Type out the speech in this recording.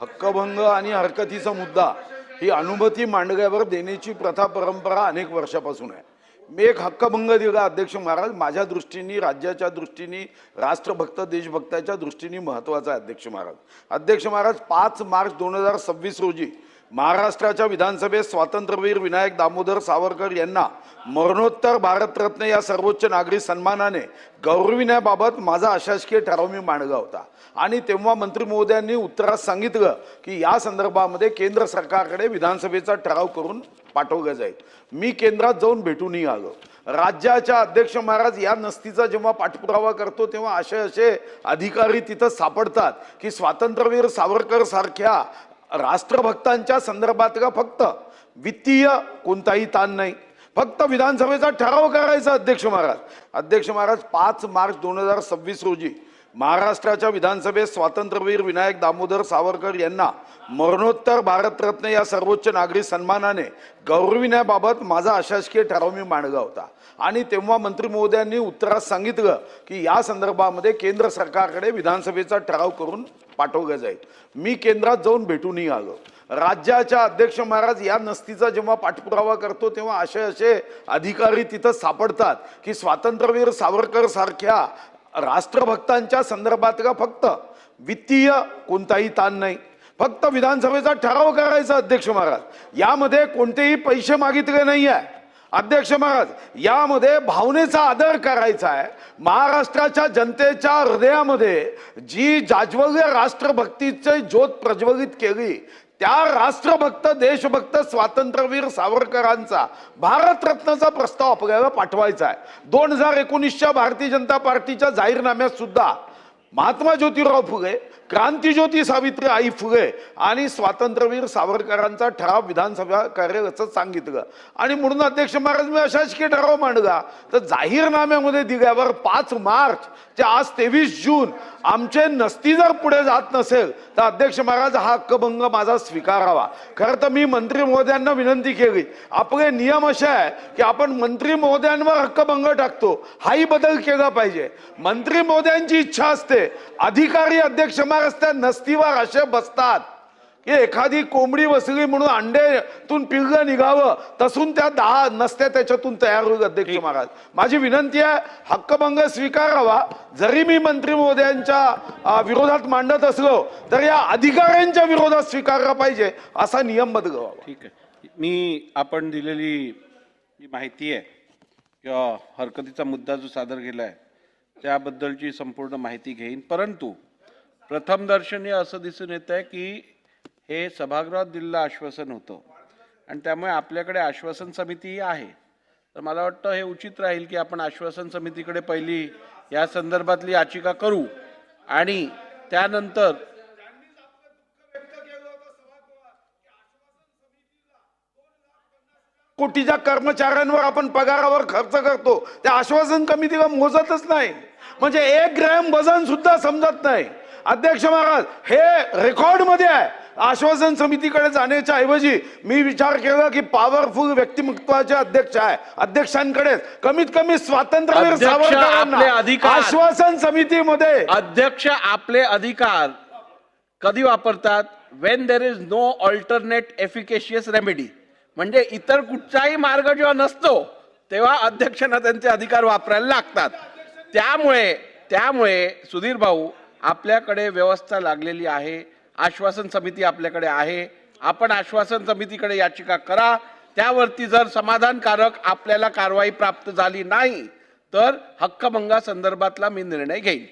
हक्कभंग आणि हरकतीचा मुद्दा ही अनुमती मांडण्यावर देण्याची प्रथा परंपरा अनेक वर्षापासून आहे। मी एक हक्कभंग दिला अध्यक्ष महाराज, माझ्या दृष्टीने, राज्याच्या दृष्टीने, राष्ट्रभक्त देशभक्ताच्या दृष्टीने महत्त्वाचा आहे अध्यक्ष महाराज। अध्यक्ष महाराज, 5 मार्च 2026 रोजी महाराष्ट्राच्या विधानसभेत स्वातंत्र्यवीर विनायक दामोदर सावरकर यांना मरणोत्तर भारतरत्न या सर्वोच्च नागरी सन्मानाने गौरविण्याबाबत माझा अशासकीय ठराव मी मांडला होता आणि तेव्हा मंत्री महोदयांनी उत्तरात सांगितलं की या संदर्भामध्ये केंद्र सरकारकडे विधानसभेचा ठराव करून पाठवला जाईल। मी केंद्रात जाऊन भेटूनही आलो। राज्याच्या अध्यक्ष महाराज, या नस्तीचा जेव्हा पाठपुरावा करतो तेव्हा असे अधिकारी तिथं सापडतात की स्वातंत्र्यवीर सावरकर सारख्या राष्ट्रभक्तांच्या संदर्भातला फक्त वित्तीय कोणताही ताण नाही, फक्त विधानसभेचा ठराव करायचा अध्यक्ष महाराज। अध्यक्ष महाराज, 5 मार्च 2026 रोजी महाराष्ट्राच्या विधानसभेत स्वातंत्र्यवीर विनायक दामोदर सावरकर यांना मरणोत्तर भारतरत्न या सर्वोच्च नागरी सन्मानाने गौरविण्याबाबत माझा अशासकीय ठराव मी मांडला होता आणि तेव्हा मंत्री महोदयांनी उत्तरात सांगितलं की या संदर्भामध्ये केंद्र सरकारकडे विधानसभेचा ठराव करून पाठवला जाईल। मी केंद्रात जाऊन भेटूनही आलो। राज्याच्या अध्यक्ष महाराज, या नस्तीचा जेव्हा पाठपुरावा करतो तेव्हा असे अधिकारी तिथं सापडतात की स्वातंत्र्यवीर सावरकर सारख्या राष्ट्रभक्तांच्या संदर्भातला फक्त वित्तीय कोणताही ताण नाही, फक्त विधानसभेचा ठराव करायचा अध्यक्ष महाराज। यामध्ये कोणतेही पैसे मागितले नाही आहे अध्यक्ष महाराज, यामध्ये भावनेचा आदर करायचा आहे। महाराष्ट्राच्या जनतेच्या हृदयामध्ये जी जाज्वल्य राष्ट्रभक्तीची ज्योत प्रज्वलित केली, त्या राष्ट्रभक्त देशभक्त स्वातंत्र्यवीर सावरकरांचा भारतरत्नाचा प्रस्ताव आपल्याला पाठवायचा आहे। 2019च्या भारतीय जनता पार्टीच्या जाहीरनाम्यात सुद्धा महात्मा ज्योतिराव फुले, क्रांतिज्योती सावित्रीबाई फुले आणि स्वातंत्र्यवीर सावरकरांचा ठराव विधानसभा कार्यालयाचं सांगितलं आणि म्हणून अध्यक्ष महाराज मी अशासकीय ठराव मांडला। तर जाहीरनाम्यामध्ये दिल्यावर 5 मार्च ते आज 23 जून आमचे नस्ती जर पुढे जात नसेल तर अध्यक्ष महाराज हा हक्कभंग माझा स्वीकारावा। खरं तर मी मंत्री महोदयांना विनंती केली, आपले नियम असे आहे की आपण मंत्री महोदयांवर हक्कभंग टाकतो, हाही बदल केला पाहिजे। मंत्री महोदयांची इच्छा असते, अधिकारी अध्यक्ष महाराज त्या नस्तीवर असे बसतात की एखादी कोंबडी बसली म्हणून अंड्यातून पिल्लं निघावं तसून त्या 10 नसत्या त्याच्यातून तयार होईल। अध्यक्ष महाराज, माझी विनंती आहे हक्कभंग स्वीकारावा। जरी मी मंत्री महोदयांच्या विरोधात मांडत असलो तर या अधिकाऱ्यांच्या विरोधात स्वीकारला पाहिजे असा नियम बदलावा। ठीक आहे, मी आपण दिलेली जी माहिती आहे किंवा हरकतीचा मुद्दा जो सादर केला आहे त्याबद्दलची संपूर्ण माहिती घेईन, परंतु प्रथमदर्शनी असं दिसून येत आहे की हे सभागृहात दिलेलं आश्वासन होतं आणि त्यामुळे आपल्याकडे आश्वासन समिती आहे। तर मला वाटतं हे उचित राहील की आपण आश्वासन समितीकडे पहिली या संदर्भातली याचिका करू आणि त्यानंतर कोटीच्या कर्मचाऱ्यांवर आपण पगारावर खर्च करतो, त्या आश्वासन समितीला मोजतच नाही, म्हणजे 1 ग्रॅम वजन सुद्धा समजत नाही। अध्यक्ष महाराज, हे रेकॉर्ड मध्ये आहे। आश्वासन समितीकडे जाण्याच्या ऐवजी मी विचार केला की पॉवरफुल व्यक्तिमत्वाचे अध्यक्ष आहे, अध्यक्षांकडे कमीत कमी स्वातंत्र्यवीर सावरकरांना आश्वासन समितीमध्ये अध्यक्ष आपले अधिकार कधी वापरतात? When there is no alternate efficacious remedy, म्हणजे इतर कुठचाही मार्ग जेव्हा नसतो तेव्हा अध्यक्षांना त्यांचे अधिकार वापरायला लागतात। त्यामुळे सुधीर भाऊ, आपल्याकडे व्यवस्था लागलेली आहे, आश्वासन समिती आपल्याकडे आहे, आपण आश्वासन समितीकडे याचिका करा। त्यावरती जर समाधानकारक आपल्याला कारवाई प्राप्त झाली नाही तर हक्कभंगा संदर्भातला मी निर्णय घेईन।